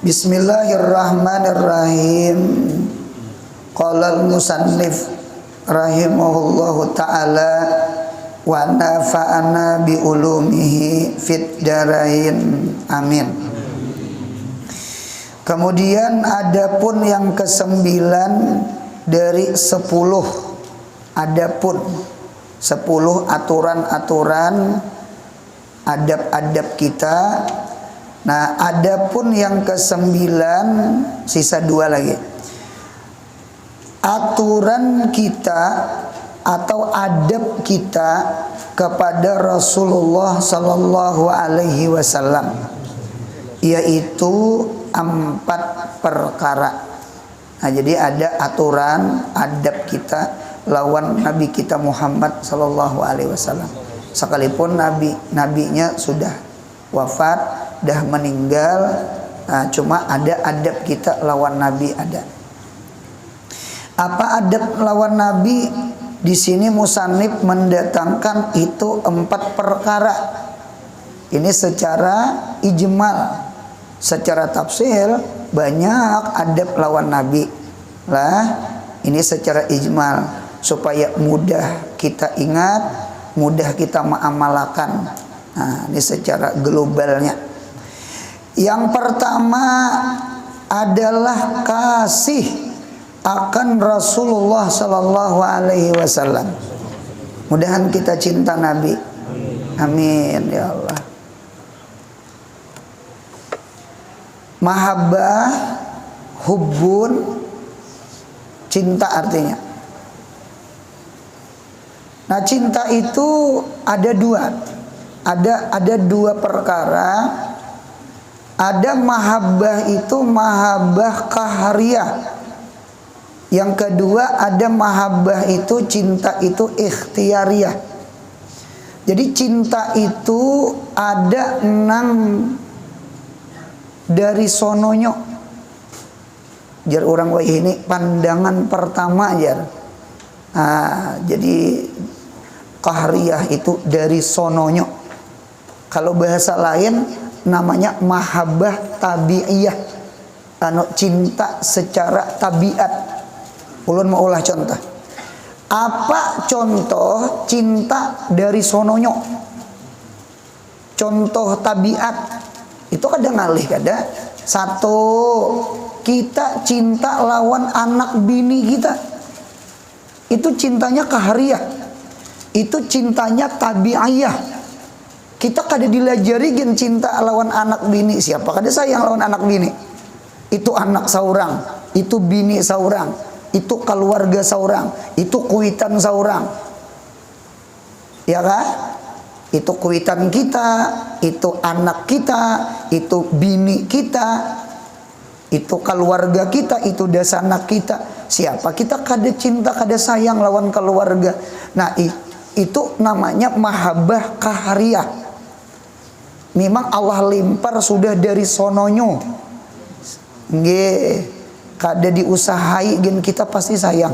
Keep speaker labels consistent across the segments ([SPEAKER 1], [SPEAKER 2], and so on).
[SPEAKER 1] Bismillahirrahmanirrahim. Qala al-musannif rahimahullahu ta'ala wa nafa'ana bi ulumihi fid darain. Amin. Kemudian adapun yang kesembilan dari 10, adapun 10 aturan-aturan adab-adab kita. Nah, adapun yang ke-9, sisa 2 lagi. Aturan kita atau adab kita kepada Rasulullah sallallahu alaihi wasallam, yaitu 4 perkara. Nah, jadi ada aturan adab kita lawan Nabi kita Muhammad sallallahu alaihi wasallam. Sekalipun nabinya sudah wafat, dah meninggal, cuma ada adab kita lawan Nabi ada. Apa adab lawan Nabi? Di sini musannif mendatangkan itu 4 perkara. Ini secara ijmal, secara tafsir banyak adab lawan Nabi. Lah, ini secara ijmal supaya mudah kita ingat, mudah kita mengamalkan. Nah, ini secara globalnya. Yang pertama adalah kasih akan Rasulullah sallallahu alaihi wasallam. Mudahan kita cinta Nabi. Amin ya Allah. Mahabbah, hubbun, cinta artinya. Nah, cinta itu ada 2. Ada 2 perkara. Ada mahabbah itu mahabbah qahriyah. Yang kedua ada mahabbah itu cinta itu ikhtiyariyah. Jadi cinta itu ada 6 dari sononyo. Jar orang wah ini pandangan pertama jar. Jadi qahriyah itu dari sononyo. Kalau bahasa lain namanya mahabbah tabi'iyah, cinta secara tabiat. Ulun mau ulah contoh. Apa contoh cinta dari sononyo? Contoh tabiat itu kadang ngalih kada. 1, kita cinta lawan anak bini kita. Itu cintanya qahriyah. Itu cintanya tabi'iyah. Kita kada dilajari gen cinta lawan anak bini. Siapa kada sayang lawan anak bini? Itu anak saurang, itu bini saurang, itu keluarga saurang, itu kuitan saurang. Ya kan? Itu kuitan kita, itu anak kita, itu bini kita, itu keluarga kita, itu dasanak kita. Siapa kita kada cinta, kada sayang lawan keluarga. Nah, itu namanya mahabbah qahriyah. Memang Allah limpar sudah dari sononyo. Nggih, kada diusahai gen kita pasti sayang.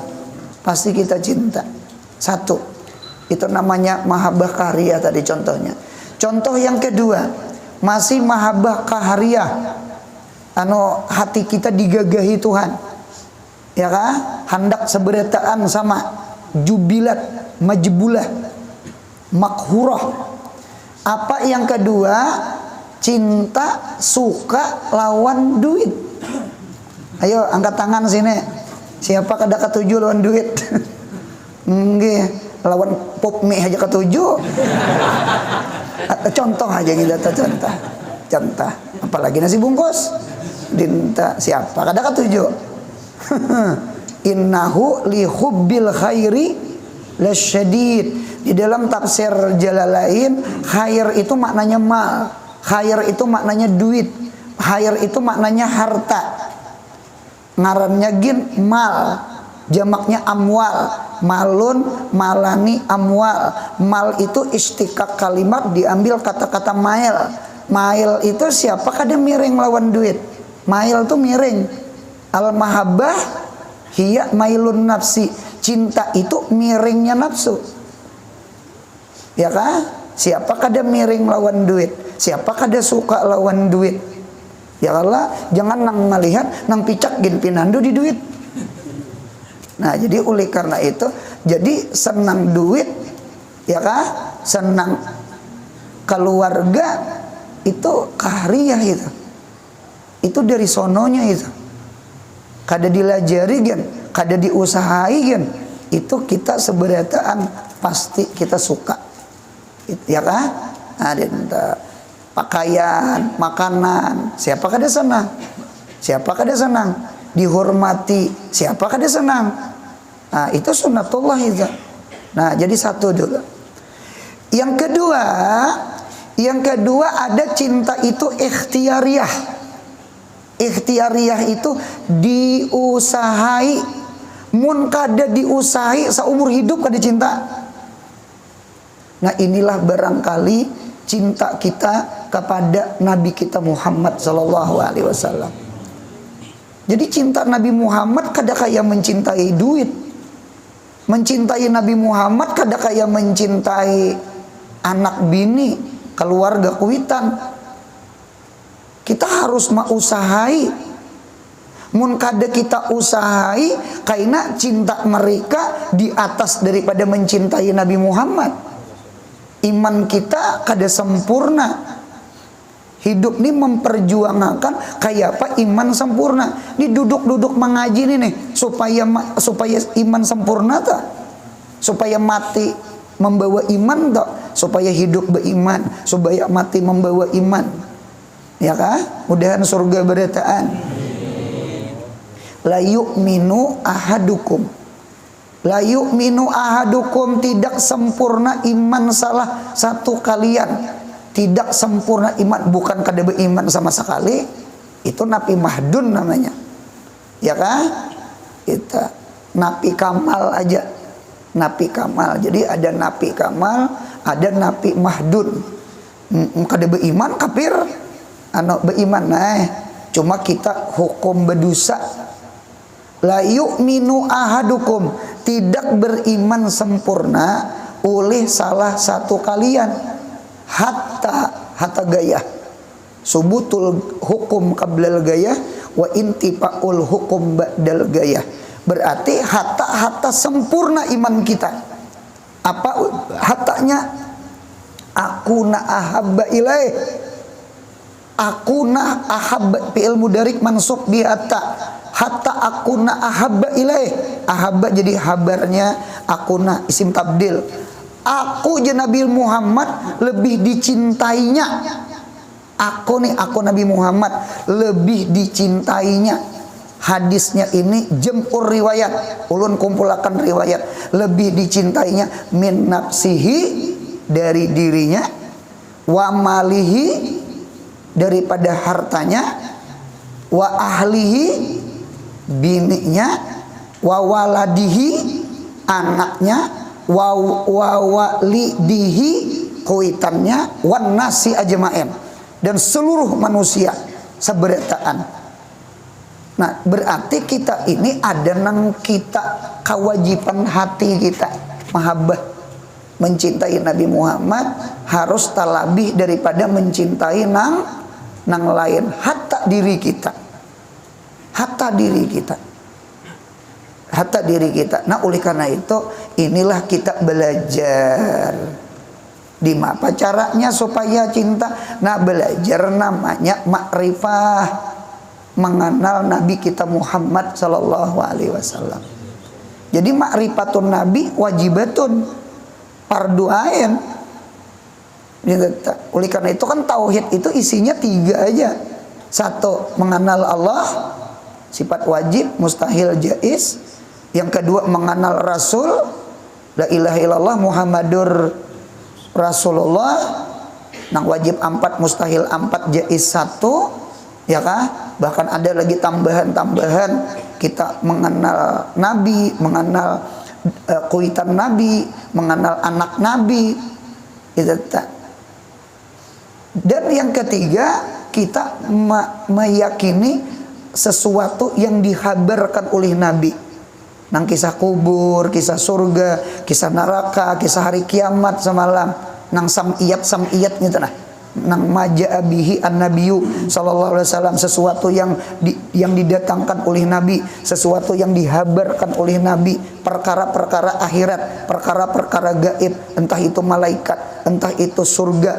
[SPEAKER 1] Pasti kita cinta. 1. Itu namanya mahabbah qahriyah tadi contohnya. Contoh yang kedua, masih mahabbah qahriyah. Hati kita digagahi Tuhan. Ya kan? Hendak seberataan sama jubilat, majbulah, makhurah. Apa yang kedua? Cinta suka lawan duit. Ayo angkat tangan sini. Siapa kada ketuju lawan duit? Nggih, lawan pop mie aja ketuju. Contoh aja kita contoh. Contoh. Apalagi nasi bungkus. Dinta siapa kada ketuju? Innahu li hubbil khairi lasyadid. Di dalam tafsir Jalalain, khair itu maknanya mal, khair itu maknanya duit, khair itu maknanya harta. Ngarannya gin mal, jamaknya amwal, malun, malani, amwal. Mal itu istiqaq kalimat diambil kata-kata mail. Mail itu siapa kada miring lawan duit. Mail itu miring. Al mahabbah hiya mailun nafsi. Cinta itu miringnya nafsu. Ya kan? Siapa kada miring lawan duit? Siapa kada suka lawan duit? Ya Allah, jangan nang melihat nang picak gin pinandu di duit. Nah, jadi oleh karena itu, jadi senang duit, ya kah? Senang keluarga itu kahariah itu. Itu dari sononya itu. Kada dilajari gen, kada diusahai gen, itu kita seberataan pasti kita suka. Ya kah? Ada pakaian, makanan, siapa kada senang? Siapa kada senang? Dihormati, siapa kada senang? Nah, itu sunnatullah itu. Nah, jadi satu dulu. Yang kedua ada cinta itu ikhtiariyah. Ikhtiariyah itu diusahai. Mun kada diusahai seumur hidup kada cinta. Nah, inilah barangkali cinta kita kepada Nabi kita Muhammad sallallahu alaihi wasallam. Jadi cinta Nabi Muhammad kada kayak mencintai duit. Mencintai Nabi Muhammad kada kayak mencintai anak bini, keluarga kuitan. Kita harus mausahai. Mun kada kita usahai, karena cinta mereka di atas daripada mencintai Nabi Muhammad. Iman kita kada sempurna. Hidup ini memperjuangkan kayak apa iman sempurna. Ini duduk-duduk mengaji nih supaya iman sempurna tak? Supaya mati membawa iman tak? Supaya hidup beriman, supaya mati membawa iman. Ya kah? Mudahan surga berataan. La yu'minu ahadukum. La yu'minu ahadukum, tidak sempurna iman salah satu kalian. Tidak sempurna iman, bukan kada beriman sama sekali, itu napi mahdun namanya. Ya kan? Kita napi kamal aja. Napi kamal. Jadi ada napi kamal, ada napi mahdun. Kada beriman kafir. Beriman cuma kita hukum berdosa. La yu'minu ahadukum, tidak beriman sempurna oleh salah satu kalian. Hatta gaya subutul hukum qablal gaya wa intifaul hukum ba'dal gaya. Berarti hatta sempurna iman kita. Apa hatanya? Akuna ahabba ilaih. Akuna ahabba, fi'il mudarik mansub di hatta akuna ahabba ilaih. Ahabba jadi habarnya, akuna isim tabdil. Aku Nabi Muhammad lebih dicintainya. Aku Nabi Muhammad lebih dicintainya. Hadisnya ini jempur riwayat, ulun kumpulakan riwayat. Lebih dicintainya min nafsihi, dari dirinya, wa malihi, daripada hartanya, wa ahlihi, bininya, wa waladihi, anaknya, wa walidihi, kuitannya, wan nasi ajma'in, dan seluruh manusia seberataan. Nah, berarti kita ini ada nang kita kewajiban hati kita mahabbah, mencintai Nabi Muhammad harus talabih daripada mencintai nang lain, hatta diri kita. Hatta diri kita. Nah, oleh karena itu inilah kita belajar. Di apa caranya supaya cinta? Nah, belajar namanya makrifah, mengenal Nabi kita Muhammad sallallahu alaihi wasallam. Jadi makrifatun Nabi wajibatun, fardu ain. Oleh karena itu kan tauhid itu isinya 3 aja. 1, mengenal Allah, sifat wajib, mustahil, jaiz. Yang kedua, mengenal Rasul, la ilaha illallah Muhammadur Rasulullah, nang wajib 4, mustahil 4, jaiz 1, ya kah? Bahkan ada lagi tambahan-tambahan, kita mengenal Nabi, mengenal kuitan Nabi, mengenal anak Nabi, itu tak. Dan yang ketiga, kita meyakini sesuatu yang dihabarkan oleh Nabi. Nang kisah kubur, kisah surga, kisah neraka, kisah hari kiamat semalam, nang samiyat gitu nah. nang maja'a bihi an-nabiyyu sallallahu alaihi wasallam, sesuatu yang didatangkan oleh Nabi, sesuatu yang dihabarkan oleh Nabi, perkara-perkara akhirat, perkara-perkara gaib, entah itu malaikat, entah itu surga.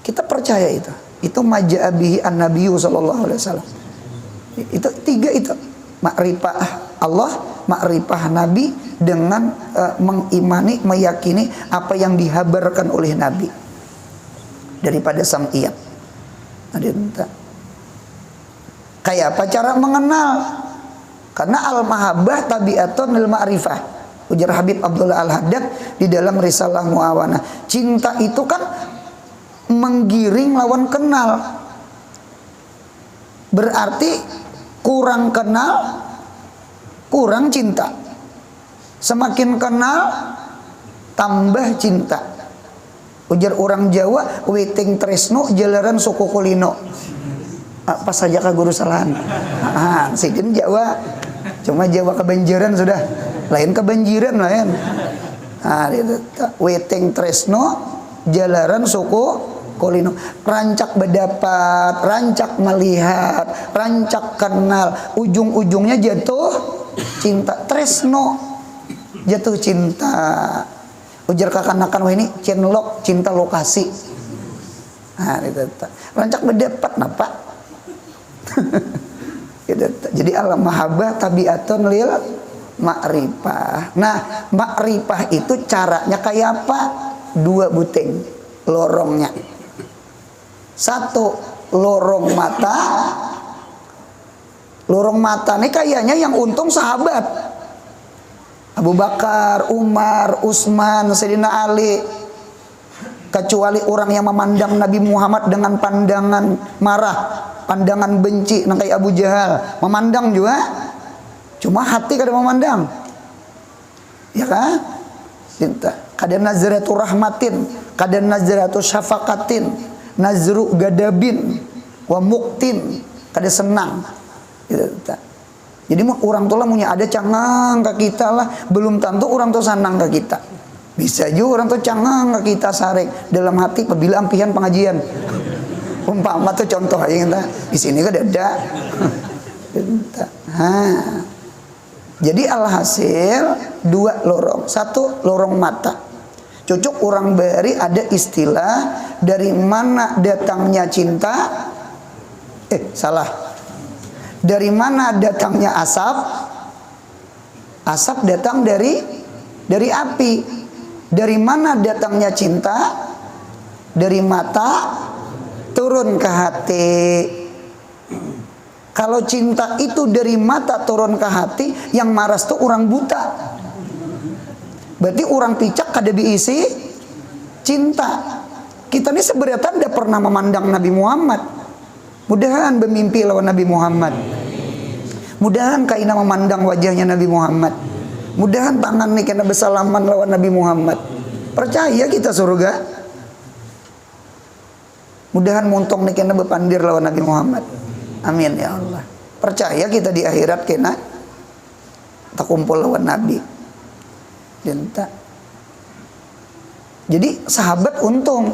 [SPEAKER 1] Kita percaya itu. Itu maja'a bihi an-nabiyyu sallallahu alaihi wasallam. Itu tiga itu. Makrifah Allah, makrifah Nabi, dengan mengimani, meyakini apa yang dihabarkan oleh Nabi daripada sang iyat. Kayak apa cara mengenal? Karena al-mahabbah tabi'atun lil ma'rifah. Ujar Habib Abdullah Al-Haddad di dalam Risalah Muawanah. Cinta itu kan menggiring lawan kenal. Berarti kurang kenal, kurang cinta. Semakin kenal, tambah cinta. Ujar orang Jawa, witing tresno jalaran suku kulino. Apa saja ka guru salahan. Sidin Jawa. Cuma Jawa kebanjiran sudah. Lain kebanjiran lain. Witing tresno jalaran suku kulino. Rancak berdapat, rancak melihat, rancak kenal, ujung-ujungnya jatuh cinta. Tresno jatuh cinta. Ujar kakanakan, wah ini cinlok, cinta lokasi. Rancak berdapat napa? Jadi al-mahabbah tabi'atun lil ma'rifah. Nah, ma'rifah itu caranya kayak apa? Dua buting lorongnya. Satu, lorong mata. Lorong mata ini kayaknya yang untung sahabat. Abu Bakar, Umar, Utsman, Sayyidina Ali. Kecuali orang yang memandang Nabi Muhammad dengan pandangan marah, pandangan benci, nang kayak Abu Jahal. Memandang juga, cuma hati kada memandang. Ya kan? Cinta. Kada nazratu rahmatin, kada nazratu syafaqatin, nazru gadabin wa muktin, kada senang. Gitu. Jadi orang tua lah punya ada cangang ke kita lah, belum tentu orang tua senang ke kita. Bisa juga orang tua cangang ke kita sarek dalam hati apabila ampihan pengajian. Umpama tuh contoh aja kita di sini kan ada. Jadi alhasil dua lorong, satu lorong mata. Cocok orang bari ada istilah dari mana datangnya cinta. Salah. Dari mana datangnya asap? Asap datang dari api. Dari mana datangnya cinta? Dari mata turun ke hati. Kalau cinta itu dari mata turun ke hati, yang maras tuh orang buta. Berarti orang picak kada diisi cinta. Kita ini sebenarnya tidak pernah memandang Nabi Muhammad. Mudahan bermimpi lawan Nabi Muhammad. Mudahan kaina memandang wajahnya Nabi Muhammad. Mudahan tangan nih kena bersalaman lawan Nabi Muhammad. Percaya kita surga. Mudahan muntong nih kena berpandir lawan Nabi Muhammad. Amin ya Allah. Percaya kita di akhirat kena tak kumpul lawan Nabi. Jadi sahabat untung.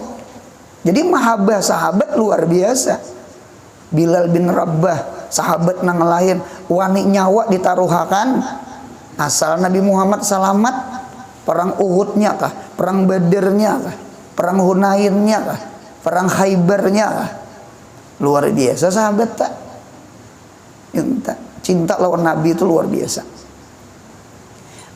[SPEAKER 1] Jadi mahabbah sahabat luar biasa. Bilal bin Rabah, sahabat nang lain, wani nyawa ditaruhakan asal Nabi Muhammad selamat. Perang Uhudnya kah, perang Badarnya kah, perang Hunainnya kah, perang Khaybarnya kah. Luar biasa sahabat tak. Cinta lawan Nabi itu luar biasa.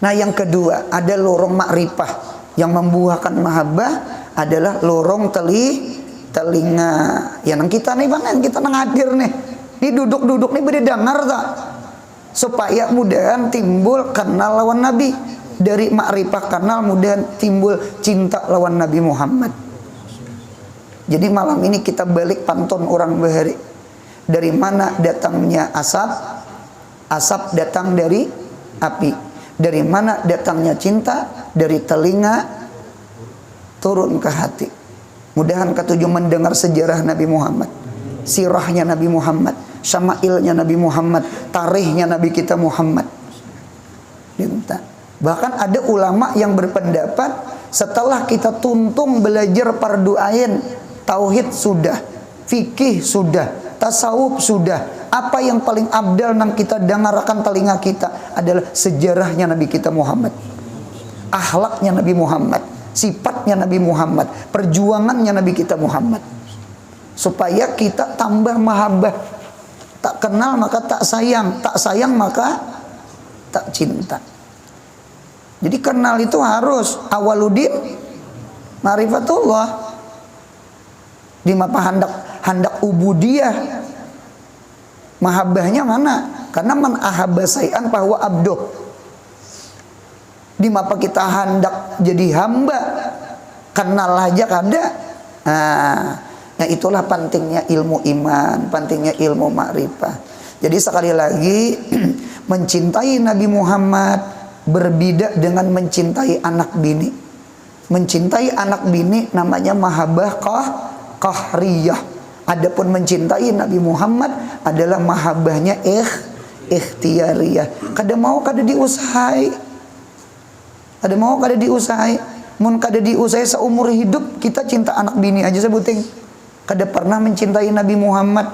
[SPEAKER 1] Nah yang kedua, ada lorong makrifah yang membuahkan mahabbah adalah lorong telinga. Ya nang kita nih bang, kita nang hadir nih. Ini duduk-duduk nih berdengar tak? Supaya mudahan timbul kenal lawan Nabi. Dari makrifah kenal mudahan timbul cinta lawan Nabi Muhammad. Jadi malam ini kita balik pantun orang bahari. Dari mana datangnya asap? Asap datang dari api. Dari mana datangnya cinta? Dari telinga turun ke hati. Mudahan ketujuh mendengar sejarah Nabi Muhammad, sirahnya Nabi Muhammad, syama'ilnya Nabi Muhammad, tarikhnya Nabi kita Muhammad. Bahkan ada ulama yang berpendapat setelah kita tuntung belajar fardu ain, tauhid sudah, fikih sudah, tasawuf sudah, apa yang paling abdal nang kita dengarkan telinga kita adalah sejarahnya Nabi kita Muhammad, akhlaknya Nabi Muhammad, sifatnya Nabi Muhammad, perjuangannya Nabi kita Muhammad, supaya kita tambah mahabbah. Tak kenal maka tak sayang maka tak cinta. Jadi kenal itu harus awaludin ma'rifatullah. Di mapa hendak ubudiyah. Mahabbahnya mana? Karena man ahabba say'an bahwa abduh. Di mapa kita hendak jadi hamba, kenal aja kada. Nah itulah pentingnya ilmu iman, pentingnya ilmu ma'rifah. Jadi sekali lagi mencintai Nabi Muhammad berbeda dengan mencintai anak bini. Mencintai anak bini namanya mahabbah qahriyah. Adapun mencintai Nabi Muhammad adalah mahabbahnya ikhtiyariyah. Kada mau kada diusahai. Kada mau kada diusahai. Mun kada diusahai seumur hidup kita cinta anak bini aja sebuting. Kada pernah mencintai Nabi Muhammad.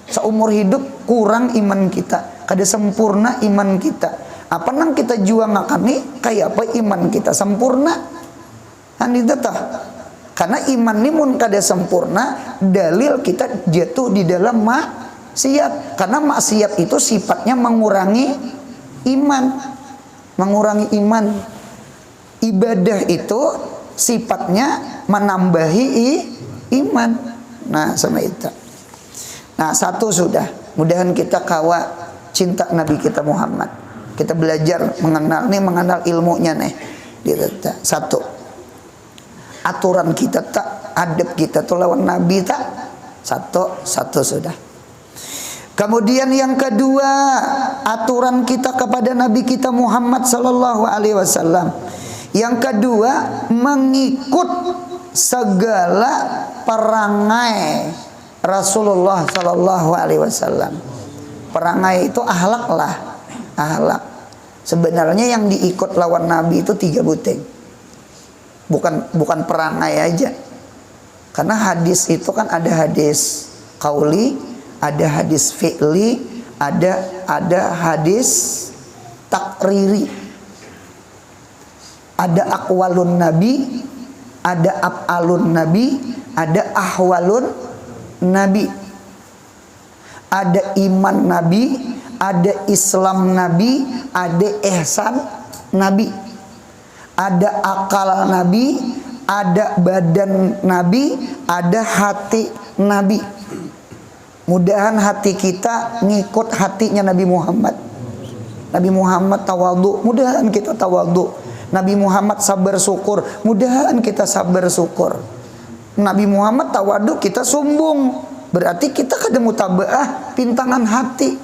[SPEAKER 1] Seumur hidup kurang iman kita, kada sempurna iman kita. Apa nang kita juang akan nih kayak apa iman kita sempurna? Itu tah. Karena iman ini mun kada sempurna, dalil kita jatuh di dalam maksiat. Karena maksiat itu sifatnya mengurangi iman. Mengurangi iman. Ibadah itu sifatnya menambahi iman. Nah sama itu. Nah satu sudah. Mudahan kita kawa cinta Nabi kita Muhammad. Kita belajar mengenal ilmunya nih. Satu. Aturan kita tak, adab kita tuh lawan Nabi tak. Satu sudah. Kemudian yang kedua, aturan kita kepada Nabi kita Muhammad sallallahu alaihi wasallam. Yang kedua, mengikut segala perangai Rasulullah sallallahu alaihi wasallam. Perangai itu akhlak lah, akhlak. Sebenarnya yang diikut lawan Nabi itu 3 buting. Bukan perangai aja. Karena hadis itu kan ada hadis qauli, ada hadis fi'li, ada hadis takriri. Ada aqwalun nabi, ada af'alun nabi, ada ahwalun nabi. Ada iman nabi, ada Islam nabi, ada ihsan nabi. Ada akal nabi, ada badan nabi, ada hati nabi. Mudahan hati kita ngikut hatinya Nabi Muhammad. Nabi Muhammad tawadhu, mudahan kita tawadhu. Nabi Muhammad sabar syukur, mudahan kita sabar syukur. Nabi Muhammad tawadhu, kita sombong, berarti kita kada mutabaah pintangan hati.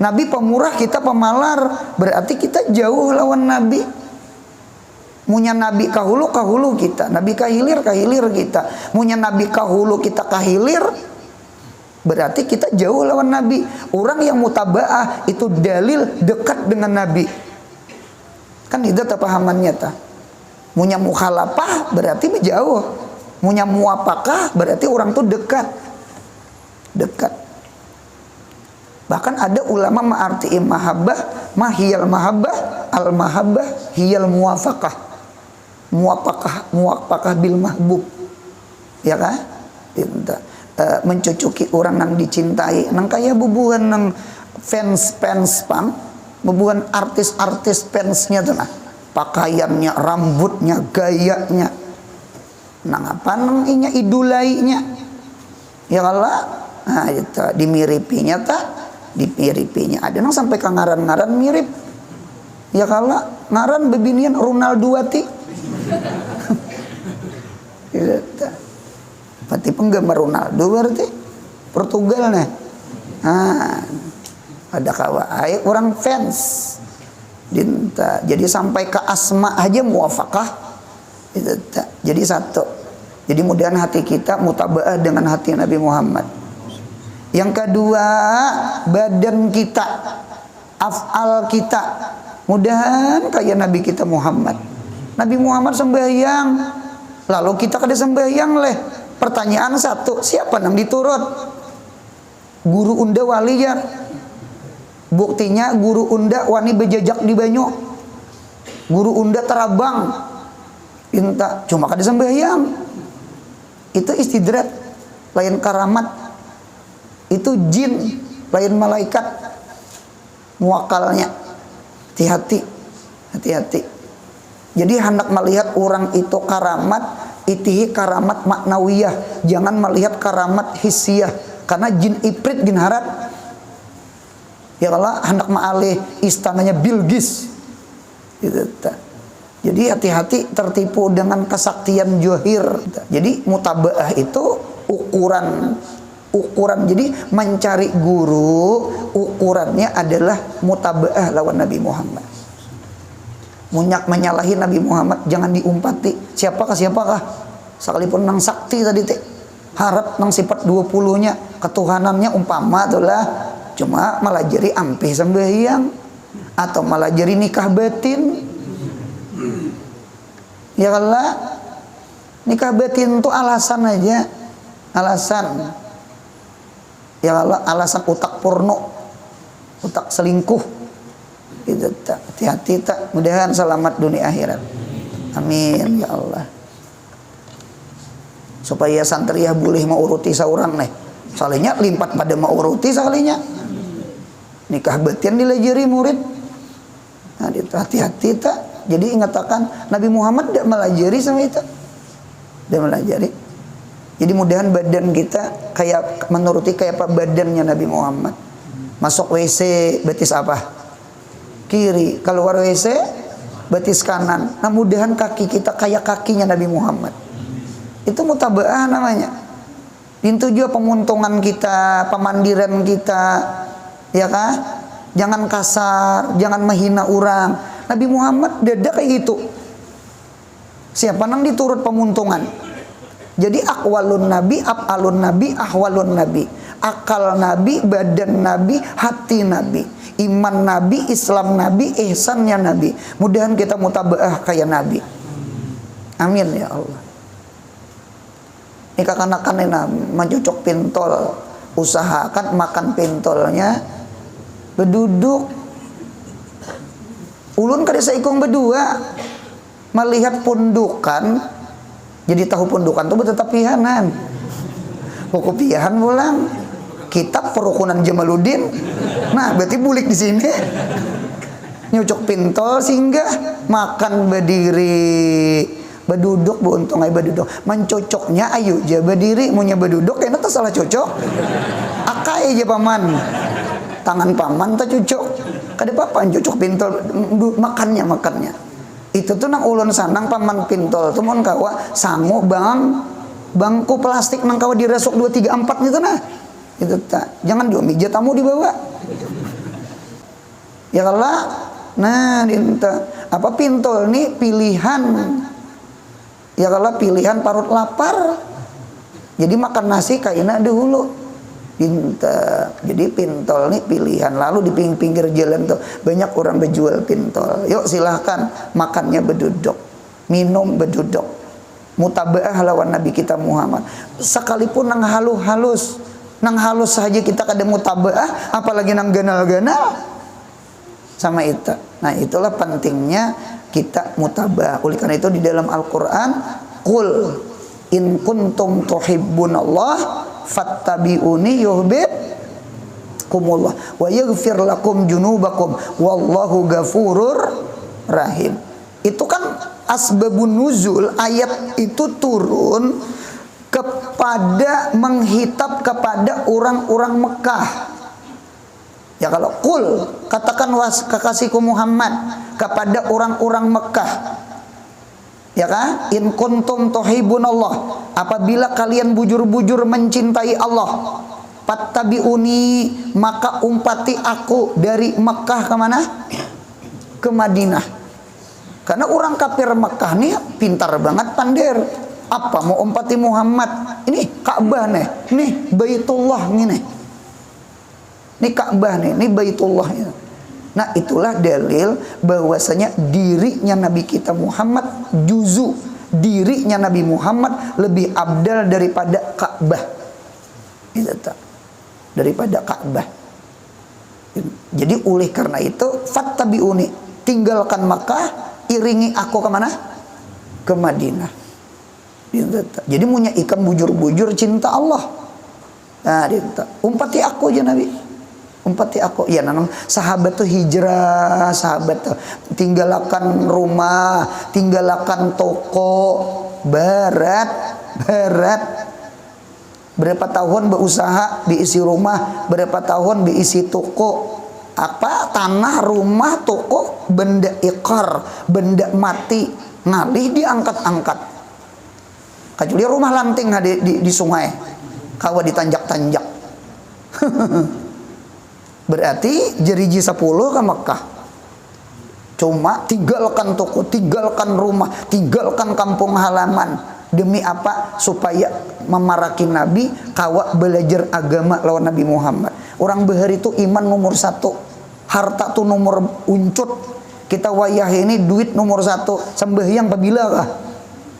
[SPEAKER 1] Nabi pemurah, kita pemalar, berarti kita jauh lawan Nabi. Munya Nabi kahulu kita, Nabi kahilir kita. Munya Nabi kahulu kita kahilir, berarti kita jauh lawan Nabi. Orang yang mutabaah itu dalil dekat dengan Nabi. Kan itu pahamannya ta. Munya mukhalafah berarti jauh. Munya muwafaqah berarti orang tuh dekat. Bahkan ada ulama ma'arti mahabbah, mahiyal mahabbah, al mahabbah hiyal muwafaqah. Muwafaqah bil mahbub. Ya kan? Mencucuki orang nang dicintai, nang kaya bubuhan nang fans pang, bubuhan artis fansnya tuh nah. Pakaiannya, rambutnya, gayanya. Nang apa nang inya idulainya. Ya Allah, nah itu dimiripinya tak? Dimiripinya. Ada nang sampai ke ngaran-ngaran mirip. Ya kalau ngaran bebinian Ronaldo ati. Berarti penggemar Ronaldo berarti Portugal nih. Ada kawan orang fans dinta. Jadi sampai ke asma aja muwafaqah. Jadi satu. Jadi mudahan hati kita mutabaah dengan hati Nabi Muhammad. Yang kedua, badan kita, af'al kita, mudahan kayak Nabi kita Muhammad. Nabi Muhammad sembahyang, lalu kita kada sembahyang leh. Pertanyaan satu, siapa nang diturut? Guru unda wali ya. Buktinya guru unda wani bejajak di banyu. Guru unda terabang. Inta cuma kada sembahyang. Itu istidrat, lain karamat. Itu jin, lain malaikat. Muakalnya. Hati-hati. Hati-hati. Jadi hendak melihat orang itu karamat, itihi karamat maknawiyah. Jangan melihat karamat hissiyah. Karena jin iprit jin harat. Ya Allah hendak ma'alih istananya Bilqis. Gitu. Jadi hati-hati tertipu dengan kesaktian johir. Jadi mutaba'ah itu ukuran. Jadi mencari guru ukurannya adalah mutaba'ah lawan Nabi Muhammad. Munyak menyalahi Nabi Muhammad jangan diumpati. Siapakah sekalipun nang sakti tadi teh harap nang sifat 20-nya ketuhanannya umpama itulah cuma malah jadi ampih sembahyang atau malah jadi nikah batin. Ya Allah, nikah batin itu alasan aja, alasan. Ya Allah, alasan utak porno, utak selingkuh. Itu hati-hati tak, mudahan selamat dunia akhirat. Amin ya Allah. Supaya santriah boleh mau uruti seorang nih. Soalnya limpat pada mau uruti sekalinya. Nikah batin dilajari murid. Nah, itu hati-hati tak. Jadi ingatakan Nabi Muhammad tidak melajari sama itu. Tidak melajari. Jadi mudahan badan kita kayak menuruti kayak apa badannya Nabi Muhammad. Masuk WC betis apa? Kiri, keluar WC betis kanan. Nah mudahan kaki kita kayak kakinya Nabi Muhammad. Itu mutaba'ah namanya. Pintu juga pemuntungan kita, pemandiran kita, ya kan? Jangan kasar, jangan menghina orang. Nabi Muhammad dada kayak gitu. Siapa nang diturut pemuntungan? Jadi akwalun nabi, af'alun nabi, ahwalun nabi. Akal nabi, badan nabi, hati nabi. Iman nabi, Islam nabi, ihsannya nabi. Mudahan kita mutaba'ah kayak nabi. Amin ya Allah. Ini kakanakan ini mencocok pintol. Usahakan makan pintolnya beduduk. Ulun kada saikong berdua melihat pundukan. Jadi tahu pundukan itu tetap pihanan. Pokok pihan pulang. Kitab Perukunan Jamaluddin. Nah, berarti bulik di sini. Nyucuk pintol singgah makan berdiri. Beduduk bu untung ay beduduk. Mencocoknya ayo aja berdiri munya beduduk kayaknya tak salah cocok. Akai aja paman. Tangan paman tak cocok. Kada apa-apa cocok pintol makannya. Itu tuh nang ulun sanang paman pintol tuh mon kawa sangu bangku plastik nang kawa diresuk 2 3 4 gitu nah. Itu tak. Jangan dua meja tamu dibawa. Ya Allah. Nah, dinta apa pintol nih pilihan. Ya Allah pilihan parut lapar. Jadi makan nasi kayaknya dahulu. Dinta. Jadi pintol nih pilihan. Lalu di pinggir jalan tuh banyak orang berjual pintol. Yuk silahkan makannya beduduk, minum beduduk. Mutaba'ah lawan Nabi kita Muhammad. Sekalipun nang halus. Nang halus saja kita kada mutaba'ah, apalagi nang ganal-ganal sama itu. Nah itulah pentingnya kita mutaba'ah. Oleh karena itu di dalam Al-Quran, Qul in kuntum tuhibbunallah fattabi'uni yuhibbukumullah wa yaghfir lakum junubakum wallahu ghafurur rahim. Itu kan asbabun nuzul, ayat itu turun kepada menghitap kepada orang-orang Mekah. Ya kalau kul katakan kekasihku Muhammad kepada orang-orang Mekah. Ya kan? In kuntum tuhibbunallah, apabila kalian bujur-bujur mencintai Allah, fattabi'uni, maka umpati aku dari Mekah ke mana? Ke Madinah. Karena orang kafir Mekah nih pintar banget pandir. Apa mau umpati Muhammad? Ini Ka'bah nih, nih Baitullah ini. Ini Ka'bah nih, ini Baitullah ini. Nah, itulah dalil bahwasanya dirinya Nabi kita Muhammad, juzu dirinya Nabi Muhammad lebih abdal daripada Ka'bah. Itu daripada Ka'bah. Jadi oleh karena itu fattabi'uni, tinggalkan Makkah, iringi aku kemana? Ke Madinah. Jadi punya ikan bujur-bujur cinta Allah. Nah, umpati aku aja Nabi. Umpati aku. Ya, nanam sahabat tuh hijrah, sahabat tuh tinggalkan rumah, tinggalkan toko, berat. Berapa tahun berusaha diisi rumah, berapa tahun diisi toko, apa tanah, rumah, toko, benda ikar, benda mati, ngalih diangkat-angkat. Kecuali rumah lanting di sungai, kawa ditanjak-tanjak. Berarti jeriji 10 ke Mekah. Cuma tinggalkan toko, tinggalkan rumah, tinggalkan kampung halaman. Demi apa? Supaya memaraki Nabi, kawa belajar agama lawan Nabi Muhammad. Orang behar itu iman nomor 1, harta tuh nomor uncut. Kita wayah ini duit nomor 1, sembahyang pabila kah?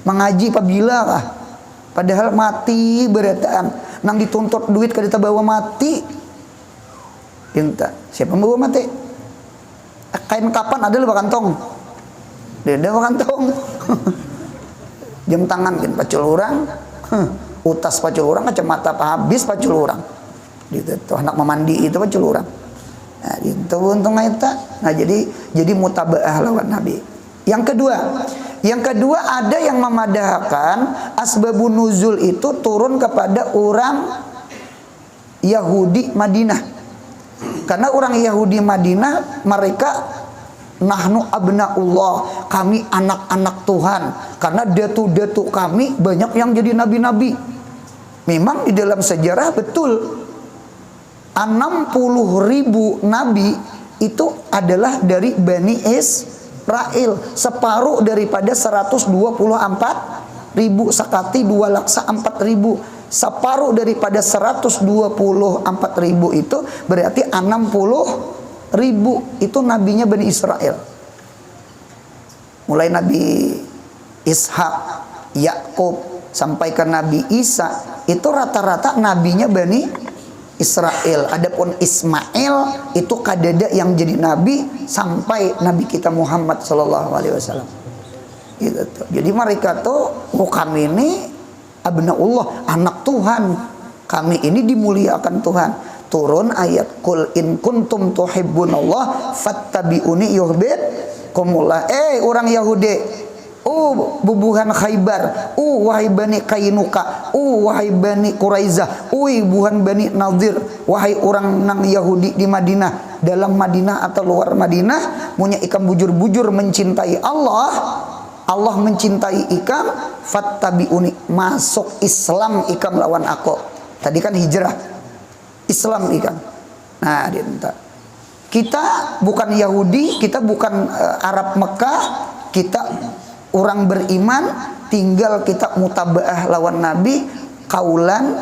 [SPEAKER 1] Mengaji pabila kah? Padahal mati berataan. Nang dituntut duit kada bawa mati. Pinta. Siapa bawa mati? Kain kapan ada lu kantong? Dia kantong. Jam tangan kan pacul orang, utas pacul orang, kacamata habis pacul orang. Gitu tuh anak memandi itu pacul orang. Nah, itu untung eta. Nah, jadi mutabaah lawan Nabi. Yang kedua ada yang memadahkan asbabun nuzul itu turun kepada orang Yahudi Madinah. Karena orang Yahudi Madinah mereka nahnu abnaullah, kami anak-anak Tuhan. Karena datu-datu kami banyak yang jadi nabi-nabi. Memang di dalam sejarah betul 60.000 nabi itu adalah dari Bani Israel. Separuh daripada 124.000 sakati 204.000. Separuh daripada 124.000 itu berarti 60.000 itu nabinya Bani Israel. Mulai Nabi Ishak, Yakub sampai ke Nabi Isa itu rata-rata nabinya Bani Israel. Adapun Ismail itu kadada yang jadi nabi sampai Nabi kita Muhammad sallallahu alaihi wasallam. Gitu tuh. Jadi mereka tuh kami ini abnaullah, anak Tuhan. Kami ini dimuliakan Tuhan. Turun ayat qul in kuntum tuhibbunallah fattabi'uni yuhibbukumullah. Orang Yahudi, bubuhan Khaybar, wahai Bani Kainuka, wahai Bani Quraizah, buhan Bani Nadir, wahai orang nang Yahudi di Madinah, dalam Madinah atau luar Madinah, punya ikam bujur-bujur mencintai Allah. Allah mencintai ikam, fattabi'uni, masuk Islam ikam lawan aku. Tadi kan hijrah, Islam ikam. Nah, kita bukan Yahudi, kita bukan Arab Mekah, kita orang beriman, tinggal kita mutabaah lawan Nabi, kaulan,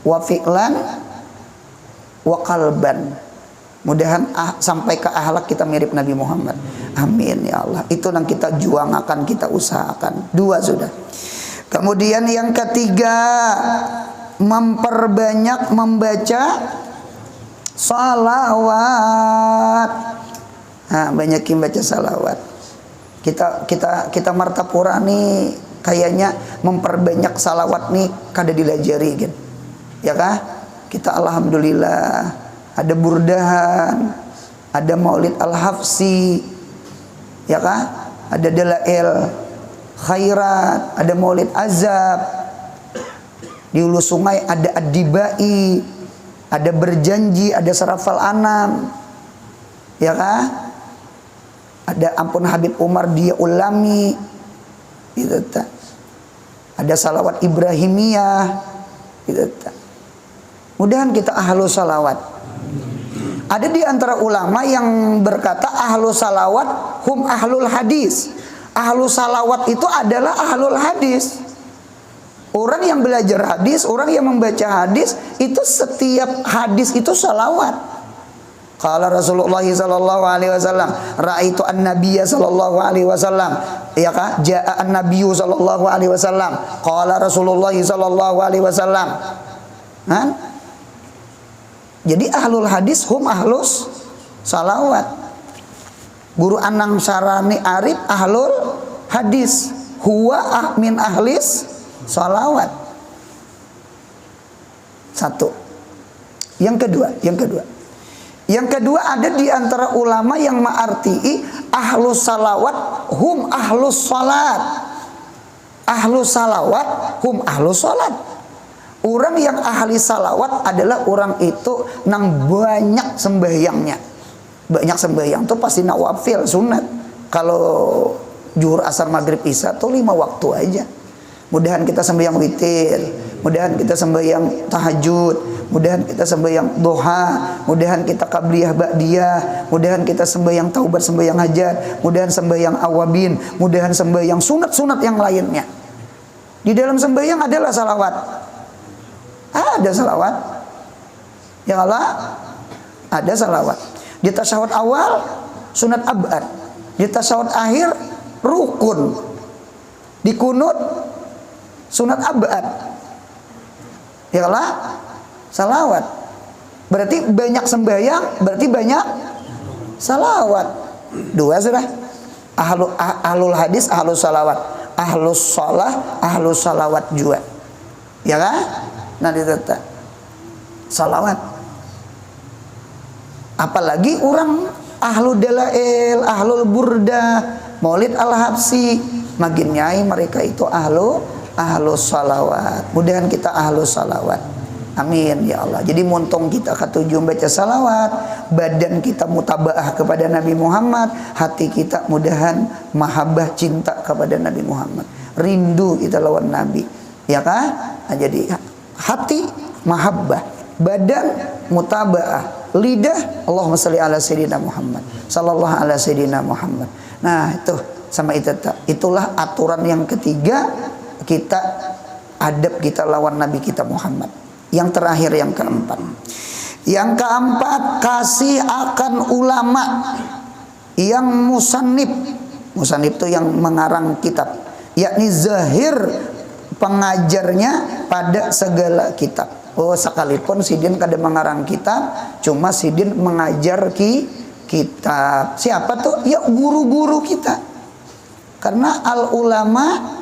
[SPEAKER 1] wa fi'lan, wa qalban. Mudahan sampai ke akhlak kita mirip Nabi Muhammad. Amin ya Allah. Itu yang kita juangkan, kita usahakan. 2 sudah. Kemudian yang ketiga, memperbanyak membaca salawat. Nah, banyakin baca salawat. Kita martapura nih kayaknya memperbanyak salawat nih kada dilajari gitu. Ya kah? Kita alhamdulillah ada burdahan, ada maulid al-hafsi, ya kah? Ada dalail khairat, ada maulid azab. Di hulu sungai ada ad-dibai, ada berjanji, ada sarafal anam, ya kah? Ada ampun Habib Umar dia ulami, gitu tak? Ada salawat Ibrahimiyah, gitu tak? Mudahan kita ahlu salawat. Ada di antara ulama yang berkata ahlu salawat hum ahlul hadis. Ahlu salawat itu adalah ahlul hadis. Orang yang belajar hadis, orang yang membaca hadis, itu setiap hadis itu salawat. Qala Rasulullah sallallahu alaihi wasallam, raaitu an-nabiyya sallallahu alaihi wasallam. Ya kan? Jaa an-nabiyyu sallallahu alaihi wasallam. Qala Rasulullah sallallahu alaihi wasallam. Kan? Jadi ahlul hadis hum ahlus salawat. Guru Anang Sarani Arif ahlul hadis, huwa min ahlis salawat. Satu. Yang kedua ada di antara ulama yang ma'arti'i ahlus salawat hum ahlus salat. Ahlus salawat hum ahlus salat. Orang yang ahli salawat adalah orang itu nang banyak sembahyangnya. Banyak sembahyang tuh pasti nawafil, sunat. Kalau zuhur, asar, maghrib, isya tuh 5 waktu aja. Mudahan kita sembahyang witir, mudahan kita sembahyang tahajud, mudahan kita sembahyang duha, mudahan kita qabliyah ba'diyah, mudahan kita sembahyang taubat, sembahyang hajat, mudahan sembahyang awabin, mudahan sembahyang sunat-sunat yang lainnya. Di dalam sembahyang adalah salawat. Ada salawat. Ya Allah, ada salawat. Di tasyahud awal sunat abad, di tasyahud akhir rukun, di kunut sunat abad. Ya Allah, salawat. Berarti banyak sembahyang, berarti banyak salawat. 2 sudah. Ahlul hadis, ahlus salawat. Ahlus shalah, ahlus salawat juga. Ya kan? Nanti tetap salawat. Apalagi orang ahlul dalail, ahlul burda, maulid al-habsi, makin nyai mereka itu ahlus salawat. Mudahan kita ahlus salawat. Amin ya Allah. Jadi muntung kita ketujuh baca salawat, badan kita mutabaah kepada Nabi Muhammad, hati kita mudahan mahabbah cinta kepada Nabi Muhammad. Rindu kita lawan Nabi. Ya kan? Nah, jadi hati mahabbah, badan mutabaah, lidah Allahumma shalli ala sayyidina Muhammad, sallallahu ala sayyidina Muhammad. Nah, itu sama itu. Itulah aturan yang ketiga, kita adab kita lawan Nabi kita Muhammad. Yang terakhir, yang keempat. Yang keempat, kasih akan ulama yang musannif. Musannif itu yang mengarang kitab, yakni zahir pengajarnya pada segala kitab. Oh, sekalipun sidin kada mengarang kitab, cuma sidin mengajar kitab. Siapa tuh? Ya guru-guru kita. Karena al ulama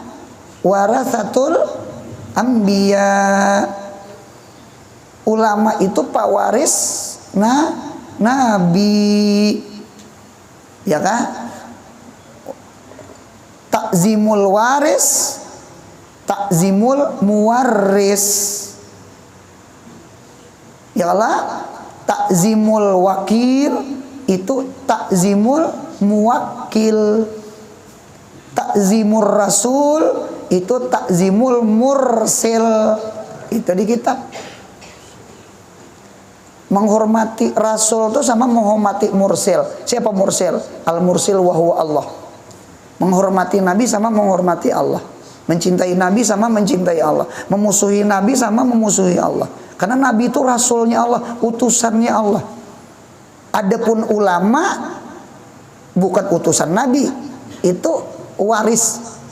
[SPEAKER 1] warasatul anbiya. Ulama itu pewaris nabi. Ya kan? Takzimul waris, takzimul muwarris. Ya Allah, takzimul wakil itu takzimul muwakil. Takzimur rasul itu takzimul mursil. Itu di kitab. Menghormati rasul itu sama menghormati mursil. Siapa mursil? Al mursil wa huwa Allah. Menghormati nabi sama menghormati Allah. Mencintai nabi sama mencintai Allah. Memusuhi nabi sama memusuhi Allah. Karena nabi itu rasulnya Allah, utusannya Allah. Adapun ulama bukan utusan nabi, itu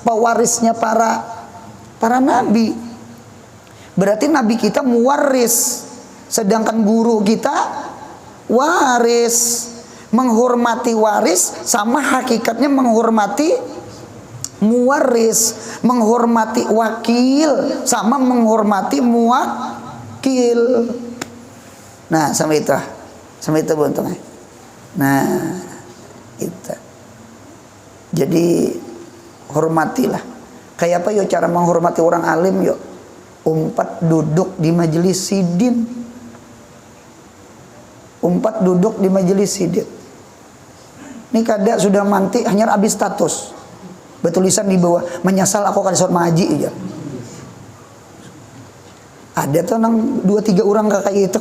[SPEAKER 1] pewarisnya para nabi. Berarti nabi kita muwaris, sedangkan guru kita waris. Menghormati waris sama hakikatnya menghormati muwaris. Menghormati wakil sama menghormati muwakil. Nah, sama itu buntungnya. Nah, itu. Jadi hormatilah. Kayak apa yuk cara menghormati orang alim yuk? Umpat duduk di majelis sidin. Umpat duduk di majelis sidin. Ini kada sudah manti hanya habis status. Bertulisan di bawah, menyesal aku kada sholat maji aja. Ada tuh nang 2-3 orang kayak itu.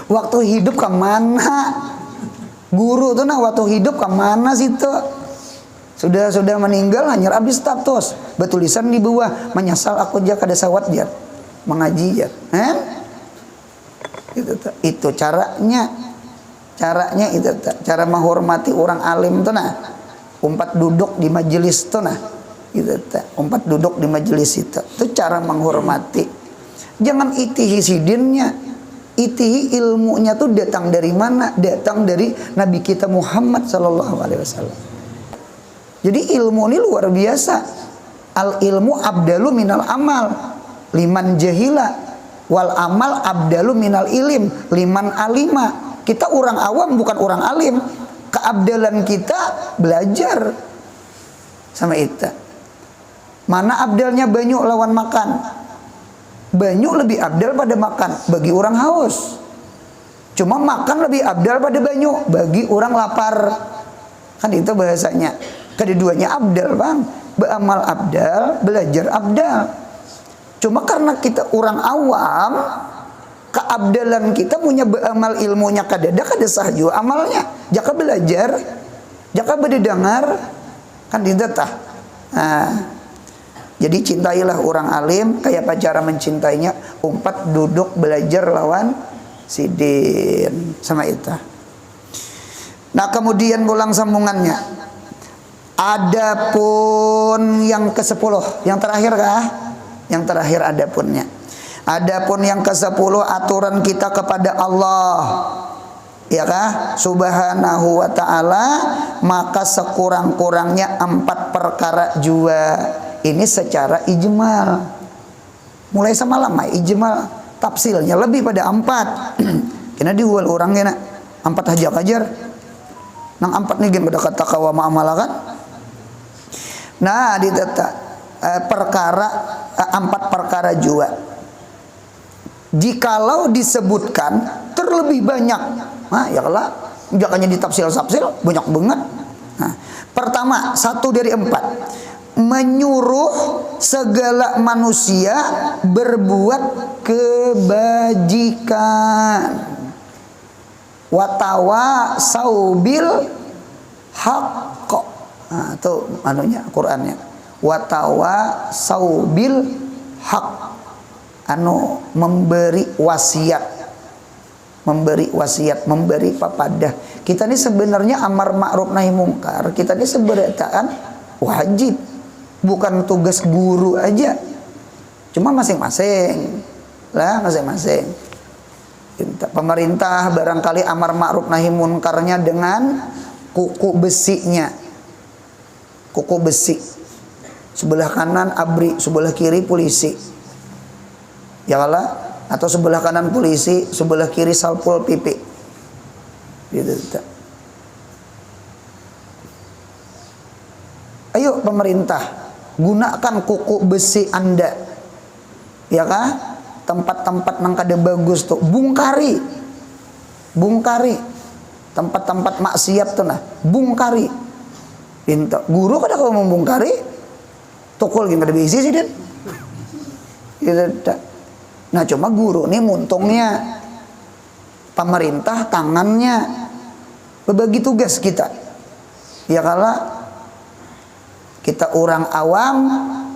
[SPEAKER 1] Waktu hidup ke mana? Guru tuh nah waktu hidup ke mana situ? Sudah meninggal hanya habis status. Bertulisan di bawah, menyesal aku aja kada sawat jar. Mengaji jar. Itu caranya. Caranya itu, cara menghormati orang alim tuh nah, umpat duduk di majelis tuh nah, gitu, umpat duduk di majelis itu cara menghormati. Jangan itihi sidinnya, itihi ilmunya tuh datang dari mana? Datang dari Nabi kita Muhammad Sallallahu Alaihi Wasallam. Jadi ilmu ini luar biasa. Al ilmu abdalu minal amal liman jahila, wal amal abdalu minal ilim liman alima. Kita orang awam bukan orang alim. Keabdalan kita belajar sama itu. Mana abdalnya banyu lawan makan? Banyu lebih abdal pada makan bagi orang haus. Cuma makan lebih abdal pada banyu bagi orang lapar. Kan itu bahasanya. Kedua-duanya abdal, Bang. Beramal abdal, belajar abdal. Cuma karena kita orang awam, keabdalan kita punya beramal ilmunya kada sahju amalnya. Jaka belajar, jaka berdengar, kan itu tah. Nah, jadi cintailah orang alim. Kayak apa cara mencintainya? Umpat duduk belajar lawan sidin sama itu. Nah kemudian ulang sambungannya. Adapun yang ke-10, yang terakhir kah? Yang terakhir adapunnya. Adapun yang ke-10 aturan kita kepada Allah, ya kah? Subhanahu wa ta'ala, maka sekurang-kurangnya 4 perkara jua. Ini secara ijmal. Mulai sama lama ijmal, tafsilnya lebih pada 4. Kena diual orangnya 4 haja kajar. Nang 4 nih gimana kata kawa ma'amala kan? Nah, di perkara 4 perkara jua. Jikalau disebutkan terlebih banyak, nah ya lah, jangannya ditafsil-tafsil banyak banget. Nah, pertama, 1 dari 4, menyuruh segala manusia berbuat kebajikan. Watawa saubil haqq. Nah, itu anunya Qur'annya. Watawa saubil haq. Anu memberi wasiat. Memberi wasiat, memberi papadah. Kita ini sebenarnya amar ma'ruf nahi mungkar. Kita ini sebenarnya wajib. Bukan tugas guru aja. Cuma masing-masing. Lah, masing-masing. Pemerintah barangkali amar ma'ruf nahi munkarnya dengan kuku besinya. Kuku besi. Sebelah kanan ABRI, sebelah kiri polisi. Ya kalah, atau sebelah kanan polisi, sebelah kiri Satpol PP. Gitu. Ayo pemerintah, gunakan kuku besi Anda. Ya kah? Tempat-tempat nang kada bagus tuh bungkari. Bungkari. Tempat-tempat maksiat tuh nah, bungkari. Pintu guru kada kau membungkari, tokol gini kada bisi sih dan. Nah cuma guru nih muntungnya, pemerintah tangannya, berbagi tugas kita. Ya kala kita orang awam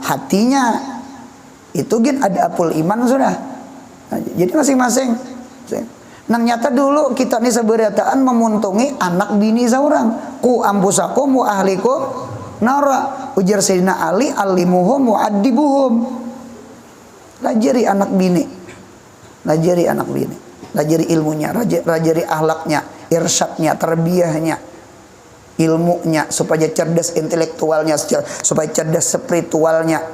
[SPEAKER 1] hatinya itu gin ada apul iman sudah. Nah, jadi masing-masing. Nang nyata dulu kita nih seberataan memuntungi anak bini seorang. Ku ampusakum wa ahlikum nara. Ujar Sayyidina Ali, alimuhum wa adibuhum. Lajari anak bini. Lajari anak bini. Lajari ilmunya, lajari akhlaknya, irsyadnya, tarbiyahnya, ilmunya supaya cerdas intelektualnya, supaya cerdas spiritualnya,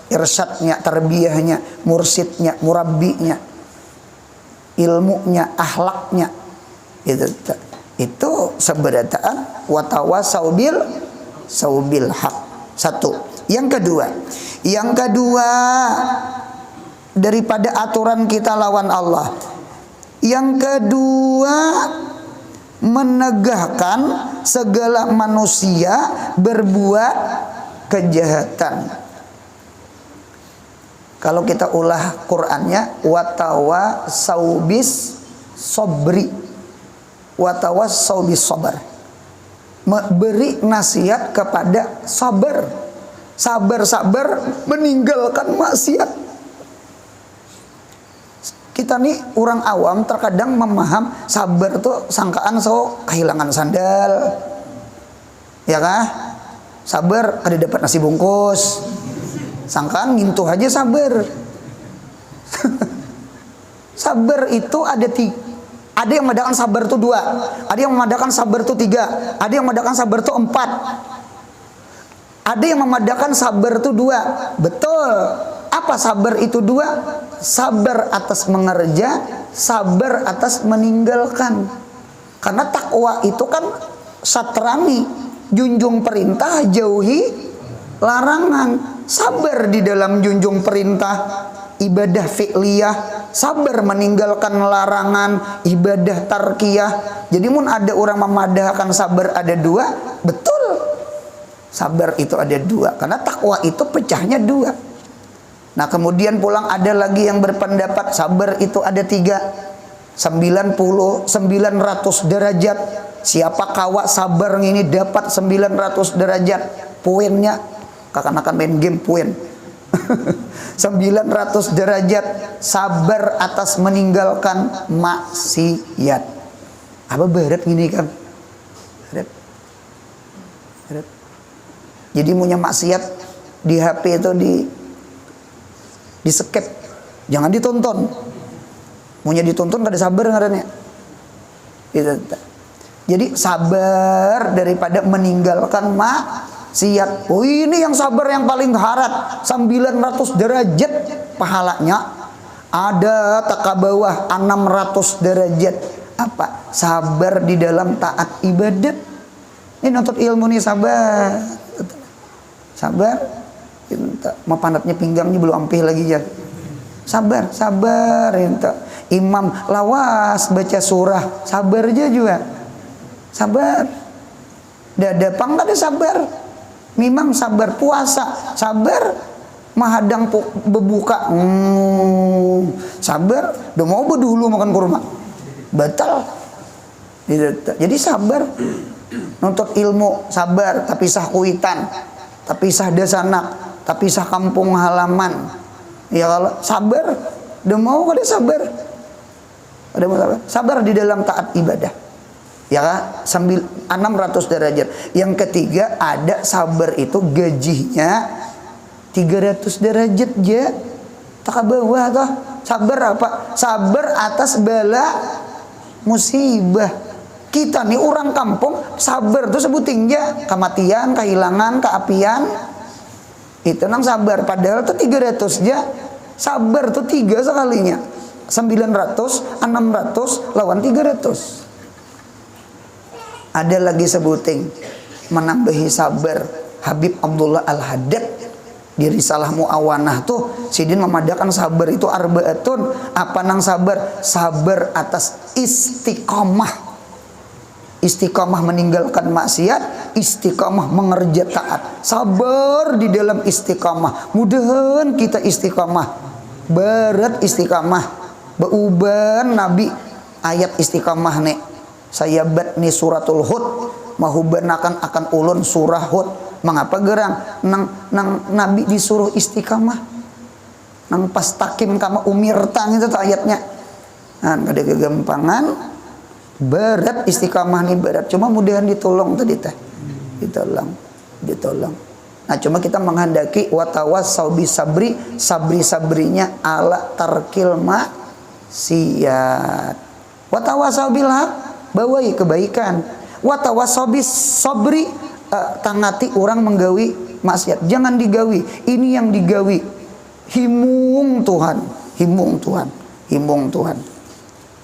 [SPEAKER 1] irsyadnya, tarbiyahnya, mursidnya, murabbinya, ilmunya, akhlaknya. Itu seberataan watawasau bil saubil haq. 1. Yang kedua daripada aturan kita lawan Allah. Yang kedua, menegahkan segala manusia berbuat kejahatan. Kalau kita ulah Qur'annya, watawa saubis sobri, watawa saubis sobar, beri nasihat kepada sabar, sabar meninggalkan maksiat. Kita nih orang awam terkadang memaham sabar tuh sangkaan kehilangan sandal. Ya kah? Sabar ada dapat nasi bungkus. Sangkaan ngintuh aja sabar. Sabar itu ada ada yang memadakan sabar itu 2, ada yang memadakan sabar itu 3, ada yang memadakan sabar itu 4, ada yang memadakan sabar itu 2. Betul. Apa sabar itu 2? Sabar atas mengerja, sabar atas meninggalkan. Karena takwa itu kan satrani, junjung perintah, jauhi larangan. Sabar di dalam junjung perintah, ibadah fi'liyah, sabar meninggalkan larangan, ibadah tarkiyah. Jadi mun ada orang memadahkan sabar ada 2, betul. Sabar itu ada 2, karena takwa itu pecahnya 2. Nah kemudian pulang ada lagi yang berpendapat sabar itu ada 3, 900 derajat. Siapa kawa sabar ini dapat 900 derajat poinnya. Kakak-kakak main game poin. 900 derajat sabar atas meninggalkan maksiat. Apa berat gini kan? Berat. Jadi punya maksiat di HP itu di skip, jangan ditonton. Maunya ditonton gak ada sabar ngarannya. Jadi sabar daripada meninggalkan maksiat. Oh ini yang sabar yang paling harat, 900 derajat pahalanya. Ada tak bawah 600 derajat. Apa? Sabar di dalam taat ibadat. Ini nuntut ilmu nih, sabar. Sabar. Mau pandatnya pinggangnya belum ampih lagi ya. Sabar, sabar. Imam lawas baca surah, sabar aja juga. Sabar. Dada pangkat sabar. Memang sabar. Puasa, sabar. Mahadang berbuka, sabar. Udah mau dulu makan kurma, batal. Jadi sabar. Nuntut ilmu, sabar. Tapi sah kuitan, tapi sah dasanak, tapi sah kampung halaman. Ya kalau sabar, udah mau kada sabar. Ada mau sabar? Sabar di dalam taat ibadah. Ya kan? Sambil 600 derajat. Yang ketiga ada sabar itu gajinya 300 derajat aja. Tak bawah toh. Sabar apa? Sabar atas bala musibah. Kita nih orang kampung sabar tuh sebutin aja kematian, kehilangan, keapian. Itu nang sabar. Padahal tuh 300 aja. Sabar tuh 3 sekalinya. 900, 600 lawan 300. Ada lagi sebuting menambahi sabar. Habib Abdullah Al-Haddad di Risalah Mu'awanah tuh sidin memadakan sabar itu arbaatun. Apa nang sabar? Sabar atas istiqomah. Istiqomah meninggalkan maksiat, istiqomah mengerja taat. Sabar di dalam istiqomah. Mudahan kita istiqomah. Berat istiqomah. Beuban Nabi ayat istiqomah nih. Saya bat nih suratul Hud, mahubanakan akan ulun surah Hud. Mengapa gerang nang Nabi disuruh istiqamah, nang pastakim kama umirtang itu tuh ayatnya. Nah, ada kegampangan, berat istiqamah nih berat. Cuma mudahan ditolong tadi teh, ditolong. Nah cuma kita menghendaki watawasau bisabri, sabrinya ala tarkil maksiat. Watawasau bilhaq, bawai kebaikan. Watawasobis sabri, tangati orang menggawi maksiat. Jangan digawi. Ini yang digawi. Himung Tuhan.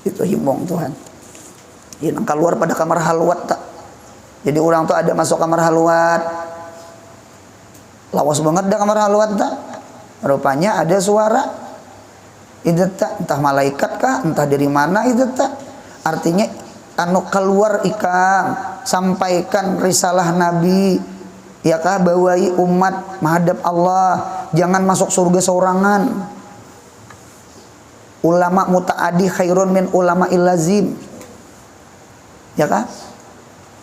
[SPEAKER 1] Itu himung Tuhan. Yang keluar pada kamar halwat tak. Jadi orang tuh ada masuk kamar halwat. Lawas banget dah kamar halwat tak. Rupanya ada suara. Itu tak, entah malaikat kah, entah dari mana itu tak. Artinya anu keluar ikang sampaikan risalah Nabi, ya kah, bawai umat menghadap Allah, jangan masuk surga seorangan. Ulama muta'adi khairun min ulama illazim, ya kah,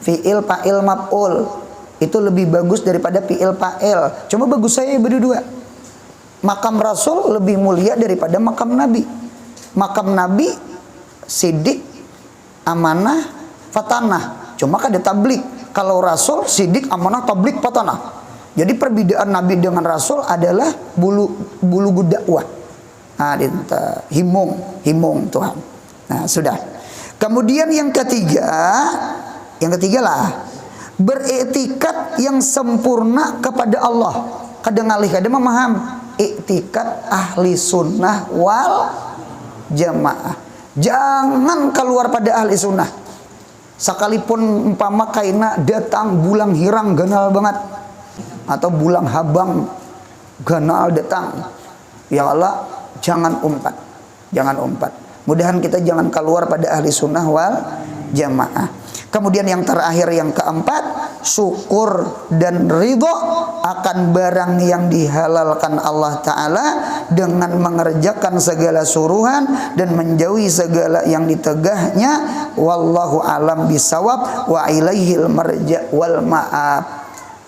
[SPEAKER 1] fi'il fa'il maf'ul itu lebih bagus daripada fi'il fa'il. Cuma bagus saya berdua. Makam Rasul lebih mulia daripada makam Nabi. makam Nabi sidik, amanah, fatanah. Cuma kan ada tablik. Kalau Rasul sidik, amanah, tablik, fatanah. Jadi perbedaan Nabi dengan Rasul adalah bulu dakwah. Nah, himung Tuhan. Nah, sudah. Kemudian yang ketiga lah, beretikat yang sempurna kepada Allah. Kadang alih kadang memaham iktikat ahli sunnah wal jamaah. Jangan keluar pada ahli sunnah. Sekalipun umpama kaina datang bulang hirang ganal banget, atau bulang habang ganal datang, ya Allah, jangan umpat. Mudahan kita jangan keluar pada ahli sunnah wal jamaah. Kemudian yang terakhir, yang keempat, syukur dan ridho akan barang yang dihalalkan Allah Ta'ala dengan mengerjakan segala suruhan dan menjauhi segala yang ditegahnya. Wallahu alam bisawab wa ilaihil marja wal ma'ab.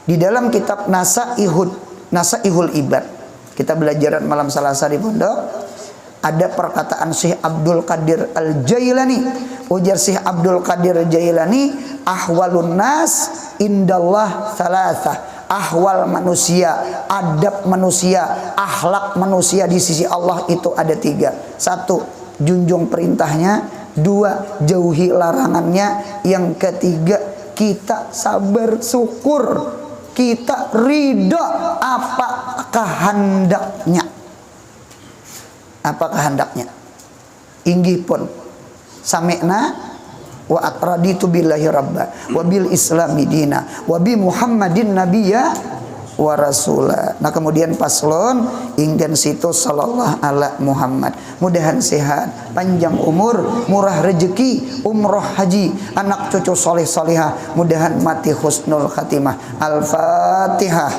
[SPEAKER 1] Di dalam kitab Nasaihul Ibad, kita belajaran malam Selasa di pondok, ada perkataan Syekh Abdul Qadir Al-Jailani. Ujar Syekh Abdul Qadir Al-Jailani, ahwalun nas indallah thalatha. Ahwal manusia, adab manusia, akhlak manusia di sisi Allah itu ada 3. 1, junjung perintahnya. 2, jauhi larangannya. Yang ketiga, kita sabar syukur, kita ridho apa kehendaknya. Apa kehendaknya? Inggih pun sami'na wa atraditu billahi rabba wa bil islami dina wa bi muhammadin nabiyya wa rasula. Nah, kemudian paslon inggan situ sallallahu ala Muhammad. Mudahan sehat, panjang umur, murah rezeki, umroh haji, anak cucu soleh solehah, mudahan mati husnul khatimah. Al-Fatihah.